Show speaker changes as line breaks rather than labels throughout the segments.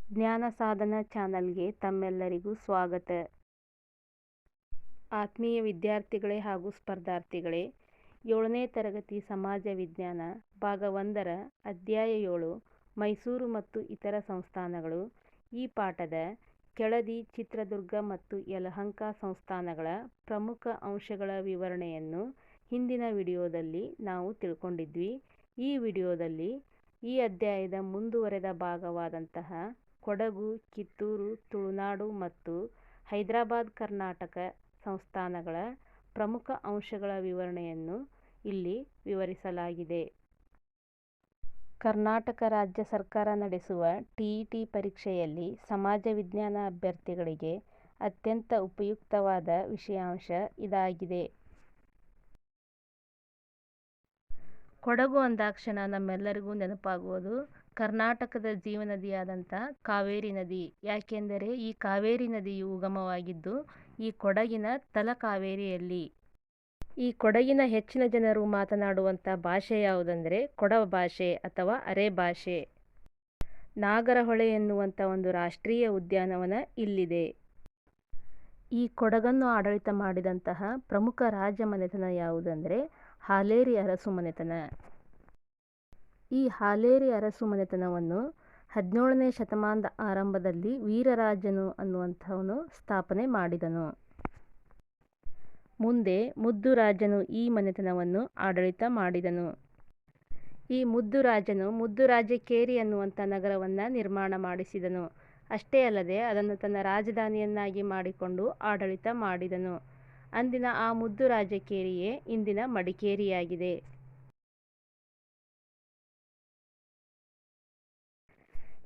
ಜ್ಞಾನ ಸಾಧನ ಚಾನಲ್ಗೆ ತಮ್ಮೆಲ್ಲರಿಗೂ ಸ್ವಾಗತ. ಆತ್ಮೀಯ ವಿದ್ಯಾರ್ಥಿಗಳೇ ಹಾಗೂ ಸ್ಪರ್ಧಾರ್ಥಿಗಳೇ, 7ನೇ ತರಗತಿ ಸಮಾಜ ವಿಜ್ಞಾನ ಭಾಗ 1ರ ಅಧ್ಯಾಯ 7 ಮೈಸೂರು ಮತ್ತು ಇತರ ಸಂಸ್ಥಾನಗಳು. ಈ ಪಾಠದ ಕೆಳದಿ, ಚಿತ್ರದುರ್ಗ ಮತ್ತು ಯಲಹಂಕ ಸಂಸ್ಥಾನಗಳ ಪ್ರಮುಖ ಅಂಶಗಳ ವಿವರಣೆಯನ್ನು ಹಿಂದಿನ ವಿಡಿಯೋದಲ್ಲಿ ನಾವು ತಿಳ್ಕೊಂಡಿದ್ವಿ. ಈ ವಿಡಿಯೋದಲ್ಲಿ ಈ ಅಧ್ಯಾಯದ ಮುಂದುವರೆದ ಭಾಗವಾದಂತಹ ಕೊಡಗು, ಕಿತ್ತೂರು, ತುಳುನಾಡು ಮತ್ತು ಹೈದರಾಬಾದ್ ಕರ್ನಾಟಕ ಸಂಸ್ಥಾನಗಳ ಪ್ರಮುಖ ಅಂಶಗಳ ವಿವರಣೆಯನ್ನು ಇಲ್ಲಿ ವಿವರಿಸಲಾಗಿದೆ. ಕರ್ನಾಟಕ ರಾಜ್ಯ ಸರ್ಕಾರ ನಡೆಸುವ ಟಿಇಟಿ ಪರೀಕ್ಷೆಯಲ್ಲಿ ಸಮಾಜ ವಿಜ್ಞಾನ ಅಭ್ಯರ್ಥಿಗಳಿಗೆ ಅತ್ಯಂತ ಉಪಯುಕ್ತವಾದ ವಿಷಯಾಂಶ ಇದಾಗಿದೆ. ಕೊಡಗು ಅಂದಾಕ್ಷಣ ನಮ್ಮೆಲ್ಲರಿಗೂ ನೆನಪಾಗುವುದು ಕರ್ನಾಟಕದ ಜೀವನದಿಯಾದಂಥ ಕಾವೇರಿ ನದಿ. ಯಾಕೆಂದರೆ ಈ ಕಾವೇರಿ ನದಿಯು ಉಗಮವಾಗಿದ್ದು ಈ ಕೊಡಗಿನ ತಲಕಾವೇರಿಯಲ್ಲಿ. ಈ ಕೊಡಗಿನ ಹೆಚ್ಚಿನ ಜನರು ಮಾತನಾಡುವಂಥ ಭಾಷೆ ಯಾವುದಂದರೆ ಕೊಡವ ಭಾಷೆ ಅಥವಾ ಅರೆ ಭಾಷೆ. ನಾಗರಹೊಳೆ ಎನ್ನುವಂಥ ಒಂದು ರಾಷ್ಟ್ರೀಯ ಉದ್ಯಾನವನ ಇಲ್ಲಿದೆ. ಈ ಕೊಡಗನ್ನು ಆಡಳಿತ ಮಾಡಿದಂತಹ ಪ್ರಮುಖ ರಾಜಮನೆತನ ಯಾವುದಂದರೆ ಹಾಲೇರಿ ಅರಸು ಮನೆತನ. ಈ ಹಾಲೇರಿ ಅರಸು ಮನೆತನವನ್ನು 17ನೇ ಶತಮಾನದ ಆರಂಭದಲ್ಲಿ ವೀರರಾಜನು ಅನ್ನುವಂಥವನು ಸ್ಥಾಪನೆ ಮಾಡಿದನು. ಮುಂದೆ ಮುದ್ದುರಾಜನು ಈ ಮನೆತನವನ್ನು ಆಡಳಿತ ಮಾಡಿದನು. ಈ ಮುದ್ದುರಾಜನು ಮುದ್ದುರಾಜಕೇರಿ ಅನ್ನುವಂಥ ನಗರವನ್ನು ನಿರ್ಮಾಣ ಮಾಡಿಸಿದನು. ಅಷ್ಟೇ ಅಲ್ಲದೆ ಅದನ್ನು ತನ್ನ ರಾಜಧಾನಿಯನ್ನಾಗಿ ಮಾಡಿಕೊಂಡು ಆಡಳಿತ ಮಾಡಿದನು. ಅಂದಿನ ಆ ಮುದ್ದುರಾಜಕೇರಿಯೇ ಇಂದಿನ ಮಡಿಕೇರಿಯಾಗಿದೆ.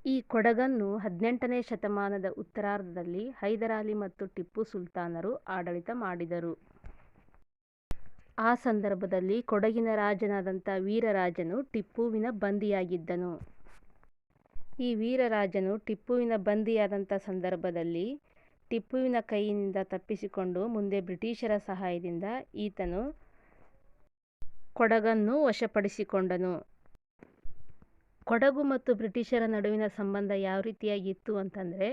ಈ ಕೊಡಗನ್ನು 18ನೇ ಶತಮಾನದ ಉತ್ತರಾರ್ಧದಲ್ಲಿ ಹೈದರಾಲಿ ಮತ್ತು ಟಿಪ್ಪು ಸುಲ್ತಾನರು ಆಡಳಿತ ಮಾಡಿದರು. ಆ ಸಂದರ್ಭದಲ್ಲಿ ಕೊಡಗಿನ ರಾಜನಾದಂಥ ವೀರರಾಜನು ಟಿಪ್ಪುವಿನ ಬಂದಿಯಾಗಿದ್ದನು. ಈ ವೀರರಾಜನು ಟಿಪ್ಪುವಿನ ಬಂದಿಯಾದಂಥ ಸಂದರ್ಭದಲ್ಲಿ ಟಿಪ್ಪುವಿನ ಕೈಯಿನಿಂದ ತಪ್ಪಿಸಿಕೊಂಡು ಮುಂದೆ ಬ್ರಿಟಿಷರ ಸಹಾಯದಿಂದ ಈತನು ಕೊಡಗನ್ನು ವಶಪಡಿಸಿಕೊಂಡನು. ಕೊಡಗು ಮತ್ತು ಬ್ರಿಟಿಷರ ನಡುವಿನ ಸಂಬಂಧ ಯಾವ ರೀತಿಯಾಗಿತ್ತು ಅಂತಂದರೆ,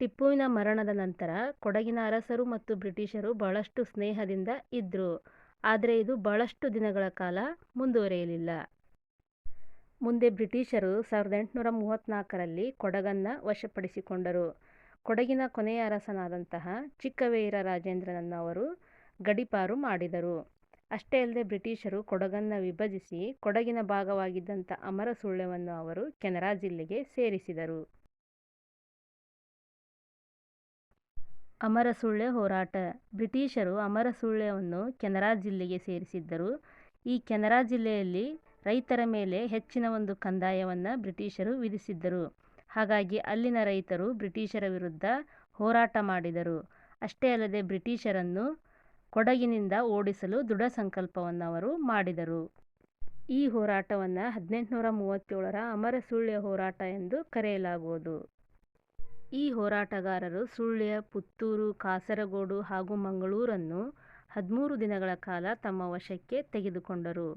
ಟಿಪ್ಪುವಿನ ಮರಣದ ನಂತರ ಕೊಡಗಿನ ಅರಸರು ಮತ್ತು ಬ್ರಿಟಿಷರು ಬಹಳಷ್ಟು ಸ್ನೇಹದಿಂದ ಇದ್ದರು. ಆದರೆ ಇದು ಬಹಳಷ್ಟು ದಿನಗಳ ಕಾಲ ಮುಂದುವರಿಯಲಿಲ್ಲ. ಮುಂದೆ ಬ್ರಿಟಿಷರು 1834ರಲ್ಲಿ ಕೊಡಗನ್ನು ವಶಪಡಿಸಿಕೊಂಡರು. ಕೊಡಗಿನ ಕೊನೆಯ ಅರಸನಾದಂತಹ ಚಿಕ್ಕವೀರ ರಾಜೇಂದ್ರನನ್ನು ಅವರು ಗಡೀಪಾರು ಮಾಡಿದರು. ಅಷ್ಟೇ ಅಲ್ಲದೆ ಬ್ರಿಟಿಷರು ಕೊಡಗನ್ನು ವಿಭಜಿಸಿ ಕೊಡಗಿನ ಭಾಗವಾಗಿದ್ದಂಥ ಅಮರಸುಳ್ಯವನ್ನು ಅವರು ಕೆನರಾ ಜಿಲ್ಲೆಗೆ ಸೇರಿಸಿದರು. ಅಮರಸುಳ್ಯ ಹೋರಾಟ. ಬ್ರಿಟಿಷರು ಅಮರಸುಳ್ಯವನ್ನು ಕೆನರಾ ಜಿಲ್ಲೆಗೆ ಸೇರಿಸಿದ್ದರು. ಈ ಕೆನರಾ ಜಿಲ್ಲೆಯಲ್ಲಿ ರೈತರ ಮೇಲೆ ಹೆಚ್ಚಿನ ಒಂದು ಕಂದಾಯವನ್ನು ಬ್ರಿಟಿಷರು ವಿಧಿಸಿದ್ದರು. ಹಾಗಾಗಿ ಅಲ್ಲಿನ ರೈತರು ಬ್ರಿಟಿಷರ ವಿರುದ್ಧ ಹೋರಾಟ ಮಾಡಿದರು. ಅಷ್ಟೇ ಅಲ್ಲದೆ ಬ್ರಿಟಿಷರನ್ನು ಕೊಡಗಿನಿಂದ ಓಡಿಸಲು ದೃಢ ಸಂಕಲ್ಪವನ್ನು ಅವರು ಮಾಡಿದರು. ಈ ಹೋರಾಟವನ್ನು 1837ರ ಅಮರಸುಳ್ಯ ಹೋರಾಟ ಎಂದು ಕರೆಯಲಾಗುವುದು. ಈ ಹೋರಾಟಗಾರರು ಸುಳ್ಯ, ಪುತ್ತೂರು, ಕಾಸರಗೋಡು ಹಾಗೂ ಮಂಗಳೂರನ್ನು 13 ದಿನಗಳ ಕಾಲ ತಮ್ಮ ವಶಕ್ಕೆ ತೆಗೆದುಕೊಂಡರು.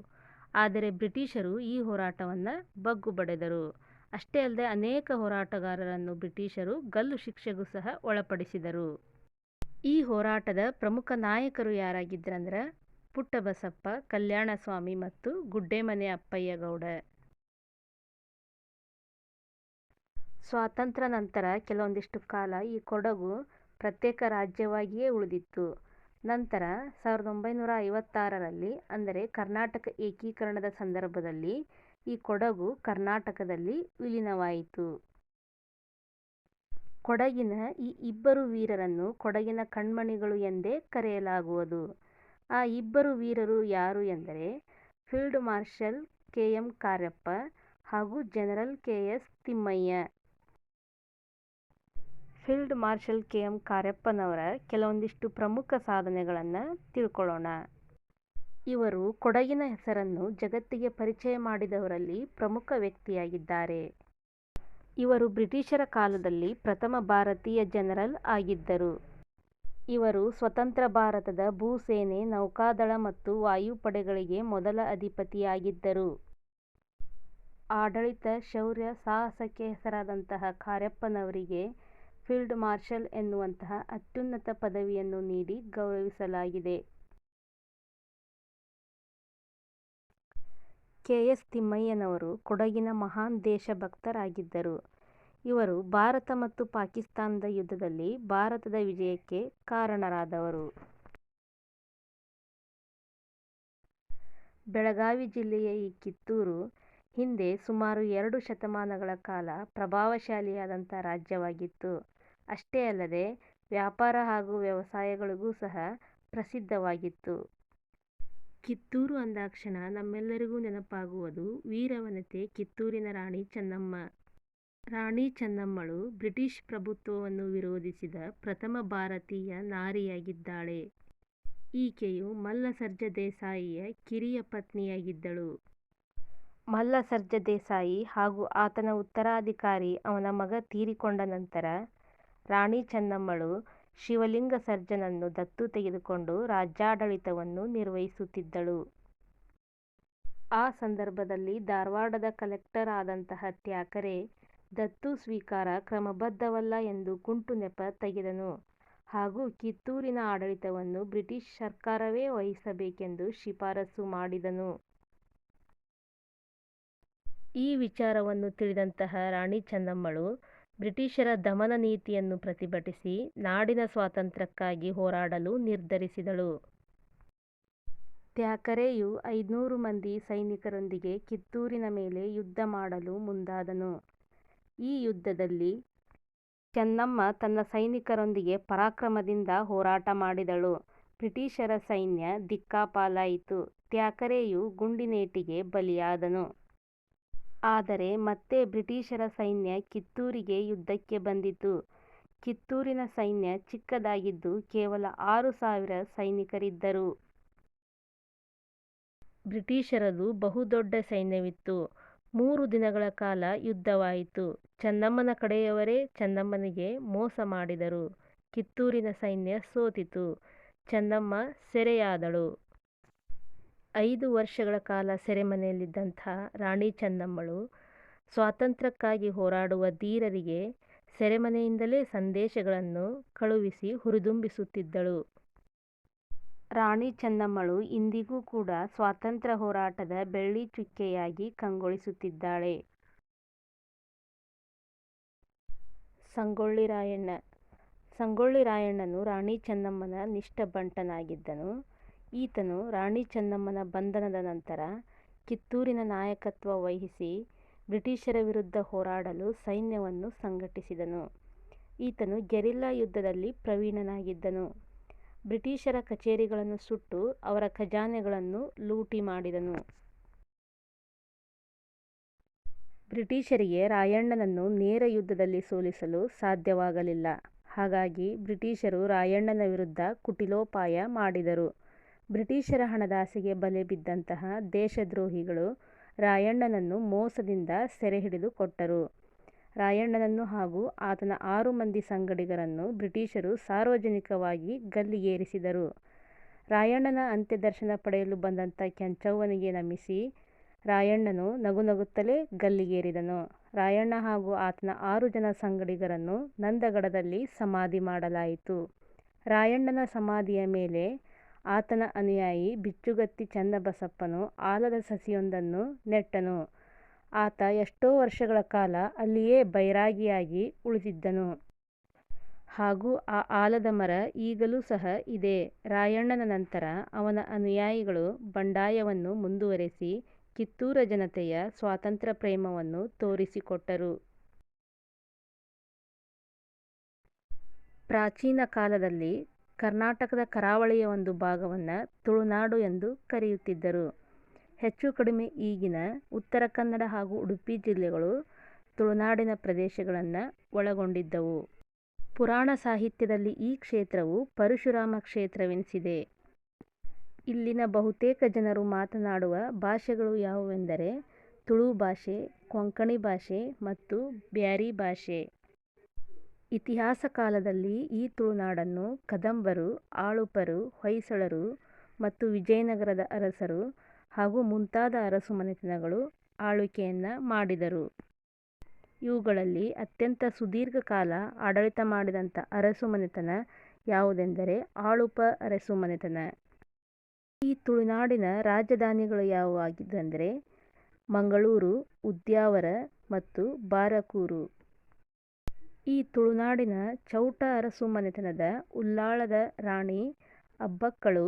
ಆದರೆ ಬ್ರಿಟಿಷರು ಈ ಹೋರಾಟವನ್ನು ಬಗ್ಗು ಬಡಿದರು. ಅಷ್ಟೇ ಅಲ್ಲದೆ ಅನೇಕ ಹೋರಾಟಗಾರರನ್ನು ಬ್ರಿಟಿಷರು ಗಲ್ಲು ಶಿಕ್ಷೆಗೂ ಸಹ ಒಳಪಡಿಸಿದರು. ಈ ಹೋರಾಟದ ಪ್ರಮುಖ ನಾಯಕರು ಯಾರಾಗಿದ್ದರಂದ್ರೆ ಪುಟ್ಟಬಸಪ್ಪ, ಕಲ್ಯಾಣಸ್ವಾಮಿ ಮತ್ತು ಗುಡ್ಡೆಮನೆ ಅಪ್ಪಯ್ಯಗೌಡ. ಸ್ವಾತಂತ್ರ್ಯ ನಂತರ ಕೆಲವೊಂದಿಷ್ಟು ಕಾಲ ಈ ಕೊಡಗು ಪ್ರತ್ಯೇಕ ರಾಜ್ಯವಾಗಿಯೇ ಉಳಿದಿತ್ತು. ನಂತರ 1956ರಲ್ಲಿ ಅಂದರೆ ಕರ್ನಾಟಕ ಏಕೀಕರಣದ ಸಂದರ್ಭದಲ್ಲಿ ಈ ಕೊಡಗು ಕರ್ನಾಟಕದಲ್ಲಿ ವಿಲೀನವಾಯಿತು. ಕೊಡಗಿನ ಈ ಇಬ್ಬರು ವೀರರನ್ನು ಕೊಡಗಿನ ಕಣ್ಮಣಿಗಳು ಎಂದೇ ಕರೆಯಲಾಗುವುದು. ಆ ಇಬ್ಬರು ವೀರರು ಯಾರು ಎಂದರೆ ಫೀಲ್ಡ್ ಮಾರ್ಷಲ್ ಕೆ.ಎಂ. ಕಾರ್ಯಪ್ಪ ಹಾಗೂ general KS. Thimayya. Field marshal KM. ಕಾರ್ಯಪ್ಪನವರ ಕೆಲವೊಂದಿಷ್ಟು ಪ್ರಮುಖ ಸಾಧನೆಗಳನ್ನು ತಿಳ್ಕೊಳ್ಳೋಣ. ಇವರು ಕೊಡಗಿನ ಹೆಸರನ್ನು ಜಗತ್ತಿಗೆ ಪರಿಚಯ ಮಾಡಿದವರಲ್ಲಿ ಪ್ರಮುಖ ವ್ಯಕ್ತಿಯಾಗಿದ್ದಾರೆ. ಇವರು ಬ್ರಿಟಿಷರ ಕಾಲದಲ್ಲಿ ಪ್ರಥಮ ಭಾರತೀಯ ಜನರಲ್ ಆಗಿದ್ದರು. ಇವರು ಸ್ವತಂತ್ರ ಭಾರತದ ಭೂಸೇನೆ, ನೌಕಾದಳ ಮತ್ತು ವಾಯುಪಡೆಗಳಿಗೆ ಮೊದಲ ಅಧಿಪತಿಯಾಗಿದ್ದರು. ಆಡಳಿತ ಶೌರ್ಯ ಸಾಹಸಕ್ಕೆ ಹೆಸರಾದಂತಹ ಕಾರ್ಯಪ್ಪನವರಿಗೆ ಫೀಲ್ಡ್ ಮಾರ್ಷಲ್ ಎನ್ನುವಂತಹ ಅತ್ಯುನ್ನತ ಪದವಿಯನ್ನು ನೀಡಿ ಗೌರವಿಸಲಾಗಿದೆ. ಕೆ. ಎಸ್. ತಿಮ್ಮಯ್ಯನವರು ಕೊಡಗಿನ ಮಹಾನ್ ದೇಶಭಕ್ತರಾಗಿದ್ದರು. ಇವರು ಭಾರತ ಮತ್ತು ಪಾಕಿಸ್ತಾನದ ಯುದ್ಧದಲ್ಲಿ ಭಾರತದ ವಿಜಯಕ್ಕೆ ಕಾರಣರಾದವರು. ಬೆಳಗಾವಿ ಜಿಲ್ಲೆಯ ಈ ಕಿತ್ತೂರು ಹಿಂದೆ ಸುಮಾರು 2 ಶತಮಾನಗಳ ಕಾಲ ಪ್ರಭಾವಶಾಲಿಯಾದಂಥ ರಾಜ್ಯವಾಗಿತ್ತು. ಅಷ್ಟೇ ಅಲ್ಲದೆ ವ್ಯಾಪಾರ ಹಾಗೂ ವ್ಯವಸಾಯಗಳಿಗೂ ಸಹ ಪ್ರಸಿದ್ಧವಾಗಿತ್ತು. ಕಿತ್ತೂರು ಅಂದಾಕ್ಷಣ ನಮ್ಮೆಲ್ಲರಿಗೂ ನೆನಪಾಗುವುದು ವೀರವನಿತೆ ಕಿತ್ತೂರಿನ ರಾಣಿ ಚೆನ್ನಮ್ಮ. ರಾಣಿ ಚೆನ್ನಮ್ಮಳು ಬ್ರಿಟಿಷ್ ಪ್ರಭುತ್ವವನ್ನು ವಿರೋಧಿಸಿದ ಪ್ರಥಮ ಭಾರತೀಯ ನಾರಿಯಾಗಿದ್ದಾಳೆ. ಈಕೆಯು ಮಲ್ಲಸರ್ಜ ದೇಸಾಯಿಯ ಕಿರಿಯ ಪತ್ನಿಯಾಗಿದ್ದಳು. ಮಲ್ಲಸರ್ಜ ದೇಸಾಯಿ ಹಾಗೂ ಆತನ ಉತ್ತರಾಧಿಕಾರಿ ಅವನ ಮಗ ತೀರಿಕೊಂಡ ನಂತರ ರಾಣಿ ಚೆನ್ನಮ್ಮಳು ಶಿವಲಿಂಗ ಸರ್ಜನನ್ನು ದತ್ತು ತೆಗೆದುಕೊಂಡು ರಾಜ್ಯಾಡಳಿತವನ್ನು ನಿರ್ವಹಿಸುತ್ತಿದ್ದಳು. ಆ ಸಂದರ್ಭದಲ್ಲಿ ಧಾರವಾಡದ ಕಲೆಕ್ಟರ್ ಆದಂತಹ ತ್ಯಾಕರೆ ದತ್ತು ಸ್ವೀಕಾರ ಕ್ರಮಬದ್ಧವಲ್ಲ ಎಂದು ಗುಂಟು ನೆಪ ತೆಗೆದನು ಹಾಗೂ ಕಿತ್ತೂರಿನ ಆಡಳಿತವನ್ನು ಬ್ರಿಟಿಷ್ ಸರ್ಕಾರವೇ ವಹಿಸಬೇಕೆಂದು ಶಿಫಾರಸು ಮಾಡಿದನು. ಈ ವಿಚಾರವನ್ನು ತಿಳಿದಂತಹ ರಾಣಿ ಚೆನ್ನಮ್ಮಳು ಬ್ರಿಟಿಷರ ದಮನ ನೀತಿಯನ್ನು ಪ್ರತಿಭಟಿಸಿ ನಾಡಿನ ಸ್ವಾತಂತ್ರ್ಯಕ್ಕಾಗಿ ಹೋರಾಡಲು ನಿರ್ಧರಿಸಿದಳು. ತ್ಯಾಕರೆಯು 500 ಮಂದಿ ಸೈನಿಕರೊಂದಿಗೆ ಕಿತ್ತೂರಿನ ಮೇಲೆ ಯುದ್ಧ ಮಾಡಲು ಮುಂದಾದನು. ಈ ಯುದ್ಧದಲ್ಲಿ ಚೆನ್ನಮ್ಮ ತನ್ನ ಸೈನಿಕರೊಂದಿಗೆ ಪರಾಕ್ರಮದಿಂದ ಹೋರಾಟ ಮಾಡಿದಳು. ಬ್ರಿಟಿಷರ ಸೈನ್ಯ ದಿಕ್ಕಾಪಾಲಾಯಿತು. ತ್ಯಾಕರೆಯು ಗುಂಡಿನೇಟಿಗೆ ಬಲಿಯಾದನು. ಆದರೆ ಮತ್ತೆ ಬ್ರಿಟಿಷರ ಸೈನ್ಯ ಕಿತ್ತೂರಿಗೆ ಯುದ್ಧಕ್ಕೆ ಬಂದಿತು. ಕಿತ್ತೂರಿನ ಸೈನ್ಯ ಚಿಕ್ಕದಾಗಿದ್ದು ಕೇವಲ 6,000 ಸೈನಿಕರಿದ್ದರು. ಬ್ರಿಟಿಷರದು ಬಹುದೊಡ್ಡ ಸೈನ್ಯವಿತ್ತು. 3 ದಿನಗಳ ಕಾಲ ಯುದ್ಧವಾಯಿತು. ಚೆನ್ನಮ್ಮನ ಕಡೆಯವರೇ ಚೆನ್ನಮ್ಮನಿಗೆ ಮೋಸ ಮಾಡಿದರು. ಕಿತ್ತೂರಿನ ಸೈನ್ಯ ಸೋತಿತು. ಚೆನ್ನಮ್ಮ ಸೆರೆಯಾದಳು. 5 ವರ್ಷಗಳ ಕಾಲ ಸೆರೆಮನೆಯಲ್ಲಿದ್ದಂಥ ರಾಣಿ ಚೆನ್ನಮ್ಮಳು ಸ್ವಾತಂತ್ರ್ಯಕ್ಕಾಗಿ ಹೋರಾಡುವ ಧೀರರಿಗೆ ಸೆರೆಮನೆಯಿಂದಲೇ ಸಂದೇಶಗಳನ್ನು ಕಳುಹಿಸಿ ಹುರಿದುಂಬಿಸುತ್ತಿದ್ದಳು. ರಾಣಿ ಚೆನ್ನಮ್ಮಳು ಇಂದಿಗೂ ಕೂಡ ಸ್ವಾತಂತ್ರ್ಯ ಹೋರಾಟದ ಬೆಳ್ಳಿ ಚುಕ್ಕೆಯಾಗಿ ಕಂಗೊಳಿಸುತ್ತಿದ್ದಾಳೆ. ಸಂಗೊಳ್ಳಿ ರಾಯಣ್ಣ. ಸಂಗೊಳ್ಳಿ ರಾಯಣ್ಣನು ರಾಣಿ ಚೆನ್ನಮ್ಮನ ನಿಷ್ಠಭಂಟನಾಗಿದ್ದನು. ಈತನು ರಾಣಿ ಚೆನ್ನಮ್ಮನ ಬಂಧನದ ನಂತರ ಕಿತ್ತೂರಿನ ನಾಯಕತ್ವ ವಹಿಸಿ ಬ್ರಿಟಿಷರ ವಿರುದ್ಧ ಹೋರಾಡಲು ಸೈನ್ಯವನ್ನು ಸಂಘಟಿಸಿದನು. ಈತನು ಗೆರಿಲ್ಲಾ ಯುದ್ಧದಲ್ಲಿ ಪ್ರವೀಣನಾಗಿದ್ದನು. ಬ್ರಿಟಿಷರ ಕಚೇರಿಗಳನ್ನು ಸುಟ್ಟು ಅವರ ಖಜಾನೆಗಳನ್ನು ಲೂಟಿ ಮಾಡಿದನು. ಬ್ರಿಟಿಷರಿಗೆ ರಾಯಣ್ಣನನ್ನು ನೇರ ಯುದ್ಧದಲ್ಲಿ ಸೋಲಿಸಲು ಸಾಧ್ಯವಾಗಲಿಲ್ಲ. ಹಾಗಾಗಿ ಬ್ರಿಟಿಷರು ರಾಯಣ್ಣನ ವಿರುದ್ಧ ಕುಟಿಲೋಪಾಯ ಮಾಡಿದರು. ಬ್ರಿಟಿಷರ ಹಣದಾಸೆಗೆ ಬಲೆ ಬಿದ್ದಂತಹ ದೇಶದ್ರೋಹಿಗಳು ರಾಯಣ್ಣನನ್ನು ಮೋಸದಿಂದ ಸೆರೆಹಿಡಿದು ಕೊಟ್ಟರು. ರಾಯಣ್ಣನನ್ನು ಹಾಗೂ ಆತನ 6 ಮಂದಿ ಸಂಗಡಿಗರನ್ನು ಬ್ರಿಟಿಷರು ಸಾರ್ವಜನಿಕವಾಗಿ ಗಲ್ಲಿಗೇರಿಸಿದರು. ರಾಯಣ್ಣನ ಅಂತ್ಯದರ್ಶನ ಪಡೆಯಲು ಬಂದಂಥ ಕೆಂಚವ್ವನಿಗೆ ನಮಿಸಿ ರಾಯಣ್ಣನು ನಗುನಗುತ್ತಲೇ ಗಲ್ಲಿಗೇರಿದನು. ರಾಯಣ್ಣ ಹಾಗೂ ಆತನ 6 ಜನ ಸಂಗಡಿಗರನ್ನು ನಂದಗಡದಲ್ಲಿ ಸಮಾಧಿ ಮಾಡಲಾಯಿತು. ರಾಯಣ್ಣನ ಸಮಾಧಿಯ ಮೇಲೆ ಆತನ ಅನುಯಾಯಿ ಬಿಚ್ಚುಗತ್ತಿ ಚನ್ನಬಸಪ್ಪನು ಆಲದ ಸಸಿಯೊಂದನ್ನು ನೆಟ್ಟನು. ಆತ ಎಷ್ಟೋ ವರ್ಷಗಳ ಕಾಲ ಅಲ್ಲಿಯೇ ಬೈರಾಗಿಯಾಗಿ ಉಳಿದಿದ್ದನು. ಹಾಗೂ ಆ ಆಲದ ಮರ ಈಗಲೂ ಸಹ ಇದೆ. ರಾಯಣ್ಣನ ನಂತರ ಅವನ ಅನುಯಾಯಿಗಳು ಬಂಡಾಯವನ್ನು ಮುಂದುವರೆಸಿ ಕಿತ್ತೂರ ಜನತೆಯ ಸ್ವಾತಂತ್ರ್ಯ ಪ್ರೇಮವನ್ನು ತೋರಿಸಿಕೊಟ್ಟರು. ಪ್ರಾಚೀನ ಕಾಲದಲ್ಲಿ ಕರ್ನಾಟಕದ ಕರಾವಳಿಯ ಒಂದು ಭಾಗವನ್ನು ತುಳುನಾಡು ಎಂದು ಕರೆಯುತ್ತಿದ್ದರು. ಹೆಚ್ಚು ಕಡಿಮೆ ಈಗಿನ ಉತ್ತರ ಕನ್ನಡ ಹಾಗೂ ಉಡುಪಿ ಜಿಲ್ಲೆಗಳು ತುಳುನಾಡಿನ ಪ್ರದೇಶಗಳನ್ನು ಒಳಗೊಂಡಿದ್ದವು. ಪುರಾಣ ಸಾಹಿತ್ಯದಲ್ಲಿ ಈ ಕ್ಷೇತ್ರವು ಪರಶುರಾಮ ಕ್ಷೇತ್ರವೆನಿಸಿದೆ. ಇಲ್ಲಿನ ಬಹುತೇಕ ಜನರು ಮಾತನಾಡುವ ಭಾಷೆಗಳು ಯಾವುವೆಂದರೆ ತುಳು ಭಾಷೆ, ಕೊಂಕಣಿ ಭಾಷೆ ಮತ್ತು ಬ್ಯಾರಿ ಭಾಷೆ. ಇತಿಹಾಸ ಕಾಲದಲ್ಲಿ ಈ ತುಳುನಾಡನ್ನು ಕದಂಬರು, ಆಳುಪರು, ಹೊಯ್ಸಳರು ಮತ್ತು ವಿಜಯನಗರದ ಅರಸರು ಹಾಗೂ ಮುಂತಾದ ಅರಸು ಮನೆತನಗಳು ಆಳ್ವಿಕೆಯನ್ನು ಮಾಡಿದರು. ಇವುಗಳಲ್ಲಿ ಅತ್ಯಂತ ಸುದೀರ್ಘ ಕಾಲ ಆಡಳಿತ ಮಾಡಿದಂಥ ಅರಸು ಮನೆತನ ಯಾವುದೆಂದರೆ ಆಳುಪ ಅರಸು ಮನೆತನ. ಈ ತುಳುನಾಡಿನ ರಾಜಧಾನಿಗಳು ಯಾವುವಾಗಿದ್ದೆಂದರೆ ಮಂಗಳೂರು, ಉದ್ಯಾವರ ಮತ್ತು ಬಾರಕೂರು. ಈ ತುಳುನಾಡಿನ ಚೌಟ ಅರಸು ಮನೆತನದ ಉಳ್ಳಾಳದ ರಾಣಿ ಅಬ್ಬಕ್ಕಳು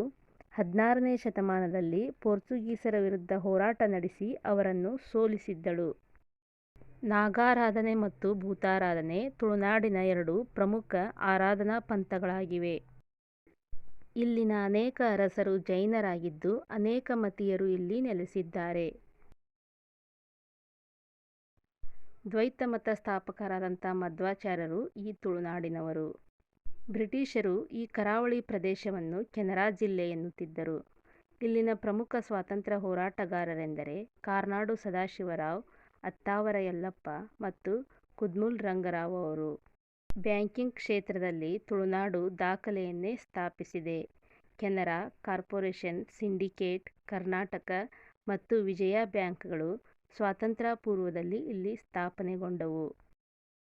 16ನೇ ಶತಮಾನದಲ್ಲಿ ಪೋರ್ಚುಗೀಸರ ವಿರುದ್ಧ ಹೋರಾಟ ನಡೆಸಿ ಅವರನ್ನು ಸೋಲಿಸಿದ್ದಳು. ನಾಗಾರಾಧನೆ ಮತ್ತು ಭೂತಾರಾಧನೆ ತುಳುನಾಡಿನ ಎರಡು ಪ್ರಮುಖ ಆರಾಧನಾ ಪಂಥಗಳಾಗಿವೆ. ಇಲ್ಲಿನ ಅನೇಕ ಅರಸರು ಜೈನರಾಗಿದ್ದು ಅನೇಕ ಮತೀಯರು ಇಲ್ಲಿ ನೆಲೆಸಿದ್ದಾರೆ. ದ್ವೈತ ಮತ ಸ್ಥಾಪಕರಾದಂಥ ಮಧ್ವಾಚಾರ್ಯರು ಈ ತುಳುನಾಡಿನವರು. ಬ್ರಿಟಿಷರು ಈ ಕರಾವಳಿ ಪ್ರದೇಶವನ್ನು ಕೆನರಾ ಜಿಲ್ಲೆ ಎನ್ನುತ್ತಿದ್ದರು. ಇಲ್ಲಿನ ಪ್ರಮುಖ ಸ್ವಾತಂತ್ರ್ಯ ಹೋರಾಟಗಾರರೆಂದರೆ ಕಾರ್ನಾಡು ಸದಾಶಿವರಾವ್, ಅತ್ತಾವರ ಯಲ್ಲಪ್ಪ ಮತ್ತು ಕುದ್ಮುಲ್ ರಂಗರಾವ್ ಅವರು. ಬ್ಯಾಂಕಿಂಗ್ ಕ್ಷೇತ್ರದಲ್ಲಿ ತುಳುನಾಡು ದಾಖಲೆಯನ್ನೇ ಸ್ಥಾಪಿಸಿದೆ. ಕೆನರಾ, ಕಾರ್ಪೊರೇಷನ್, ಸಿಂಡಿಕೇಟ್, ಕರ್ನಾಟಕ ಮತ್ತು ವಿಜಯ ಬ್ಯಾಂಕ್ಗಳು ಸ್ವಾತಂತ್ರ್ಯ ಪೂರ್ವದಲ್ಲಿ ಇಲ್ಲಿ ಸ್ಥಾಪನೆಗೊಂಡವು.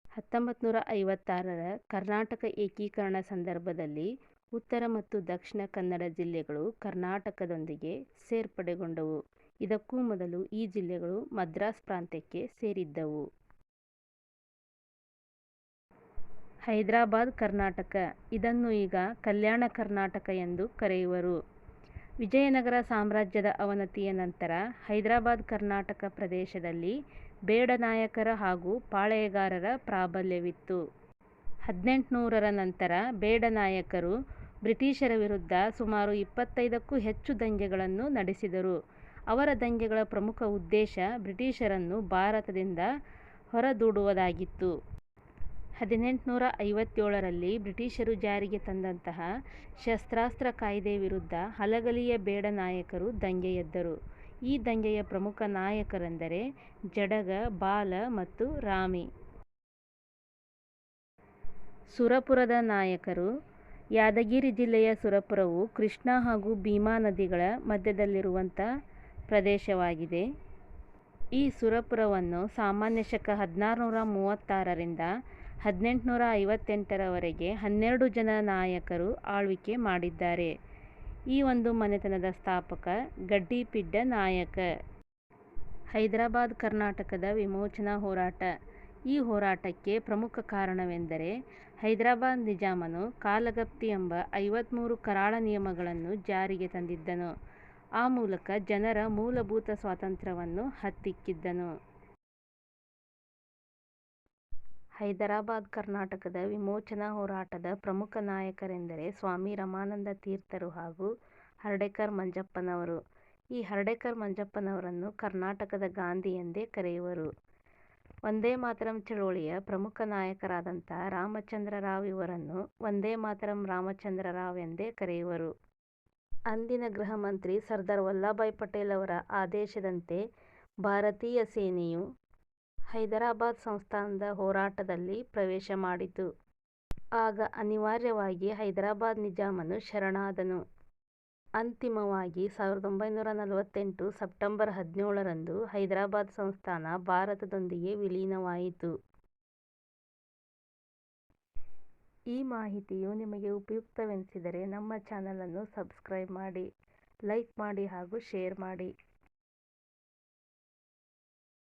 1956ರ ಕರ್ನಾಟಕ ಏಕೀಕರಣ ಸಂದರ್ಭದಲ್ಲಿ ಉತ್ತರ ಮತ್ತು ದಕ್ಷಿಣ ಕನ್ನಡ ಜಿಲ್ಲೆಗಳು ಕರ್ನಾಟಕದೊಂದಿಗೆ ಸೇರ್ಪಡೆಗೊಂಡವು. ಇದಕ್ಕೂ ಮೊದಲು ಈ ಜಿಲ್ಲೆಗಳು ಮದ್ರಾಸ್ ಪ್ರಾಂತ್ಯಕ್ಕೆ ಸೇರಿದ್ದವು. ಹೈದರಾಬಾದ್ ಕರ್ನಾಟಕ, ಇದನ್ನು ಈಗ ಕಲ್ಯಾಣ ಕರ್ನಾಟಕ ಎಂದು ಕರೆಯುವರು. ವಿಜಯನಗರ ಸಾಮ್ರಾಜ್ಯದ ಅವನತಿಯ ನಂತರ ಹೈದರಾಬಾದ್ ಕರ್ನಾಟಕ ಪ್ರದೇಶದಲ್ಲಿ ಬೇಡ ನಾಯಕರ ಹಾಗೂ ಪಾಳೆಯಗಾರರ ಪ್ರಾಬಲ್ಯವಿತ್ತು. 1800ರ ನಂತರ ಬೇಡ ನಾಯಕರು ಬ್ರಿಟಿಷರ ವಿರುದ್ಧ ಸುಮಾರು 25ಕ್ಕೂ ಹೆಚ್ಚು ದಂಗೆಗಳನ್ನು ನಡೆಸಿದರು. ಅವರ ದಂಗೆಗಳ ಪ್ರಮುಖ ಉದ್ದೇಶ ಬ್ರಿಟಿಷರನ್ನು ಭಾರತದಿಂದ ಹೊರದೂಡುವುದಾಗಿತ್ತು. 1857ರಲ್ಲಿ ಬ್ರಿಟಿಷರು ಜಾರಿಗೆ ತಂದಂತಹ ಶಸ್ತ್ರಾಸ್ತ್ರ ಕಾಯ್ದೆ ವಿರುದ್ಧ ಹಲಗಲಿಯ ಬೇಡ ನಾಯಕರು ದಂಗೆ ಎದ್ದರು. ಈ ದಂಗೆಯ ಪ್ರಮುಖ ನಾಯಕರೆಂದರೆ ಜಡಗ, ಬಾಲ ಮತ್ತು ರಾಮಿ. ಸುರಪುರದ ನಾಯಕರು. ಯಾದಗಿರಿ ಜಿಲ್ಲೆಯ ಸುರಪುರವು ಕೃಷ್ಣಾ ಹಾಗೂ ಭೀಮಾ ನದಿಗಳ ಮಧ್ಯದಲ್ಲಿರುವಂಥ ಪ್ರದೇಶವಾಗಿದೆ. ಈ ಸುರಪುರವನ್ನು ಸಾಮಾನ್ಯ ಶಕ 1636ರಿಂದ 1858ರವರೆಗೆ 12 ಜನ ನಾಯಕರು ಆಳ್ವಿಕೆ ಮಾಡಿದ್ದಾರೆ. ಈ ಒಂದು ಮನೆತನದ ಸ್ಥಾಪಕ ಗಡ್ಡಿಪಿಡ್ಡ ನಾಯಕ. ಹೈದರಾಬಾದ್ ಕರ್ನಾಟಕದ ವಿಮೋಚನಾ ಹೋರಾಟ. ಈ ಹೋರಾಟಕ್ಕೆ ಪ್ರಮುಖ ಕಾರಣವೆಂದರೆ ಹೈದರಾಬಾದ್ ನಿಜಾಮನು ಕಾಲಗಪ್ತಿ ಎಂಬ 53 ಕರಾಳ ನಿಯಮಗಳನ್ನು ಜಾರಿಗೆ ತಂದಿದ್ದನು. ಆ ಮೂಲಕ ಜನರ ಮೂಲಭೂತ ಸ್ವಾತಂತ್ರ್ಯವನ್ನು ಹತ್ತಿಕ್ಕಿದ್ದನು. ಹೈದರಾಬಾದ್ ಕರ್ನಾಟಕದ ವಿಮೋಚನಾ ಹೋರಾಟದ ಪ್ರಮುಖ ನಾಯಕರೆಂದರೆ ಸ್ವಾಮಿ ರಮಾನಂದ ತೀರ್ಥರು ಹಾಗೂ ಹರ್ಡೆಕರ್ ಮಂಜಪ್ಪನವರು. ಈ ಹರ್ಡೆಕರ್ ಮಂಜಪ್ಪನವರನ್ನು ಕರ್ನಾಟಕದ ಗಾಂಧಿ ಎಂದೇ ಕರೆಯುವರು. ವಂದೇ ಮಾತರಂ ಚಳವಳಿಯ ಪ್ರಮುಖ ನಾಯಕರಾದಂಥ ರಾಮಚಂದ್ರ ರಾವ್ ಇವರನ್ನು ವಂದೇ ಮಾತರಂ ರಾಮಚಂದ್ರ ರಾವ್ ಎಂದೇ ಕರೆಯುವರು. ಅಂದಿನ ಗೃಹ ಮಂತ್ರಿ ಸರ್ದಾರ್ ವಲ್ಲಭಭಾಯ್ ಪಟೇಲ್ ಅವರ ಆದೇಶದಂತೆ ಭಾರತೀಯ ಸೇನೆಯು ಹೈದರಾಬಾದ್ ಸಂಸ್ಥಾನದ ಹೋರಾಟದಲ್ಲಿ ಪ್ರವೇಶ ಮಾಡಿತು. ಆಗ ಅನಿವಾರ್ಯವಾಗಿ ಹೈದರಾಬಾದ್ ನಿಜಾಮನು ಶರಣಾದನು. ಅಂತಿಮವಾಗಿ 1948 ಸೆಪ್ಟೆಂಬರ್ 17ರಂದು ಹೈದರಾಬಾದ್ ಸಂಸ್ಥಾನ ಭಾರತದೊಂದಿಗೆ ವಿಲೀನವಾಯಿತು. ಈ ಮಾಹಿತಿಯು ನಿಮಗೆ ಉಪಯುಕ್ತವೆನಿಸಿದರೆ ನಮ್ಮ ಚಾನಲನ್ನು ಸಬ್ಸ್ಕ್ರೈಬ್ ಮಾಡಿ, ಲೈಕ್ ಮಾಡಿ ಹಾಗೂ ಶೇರ್ ಮಾಡಿ.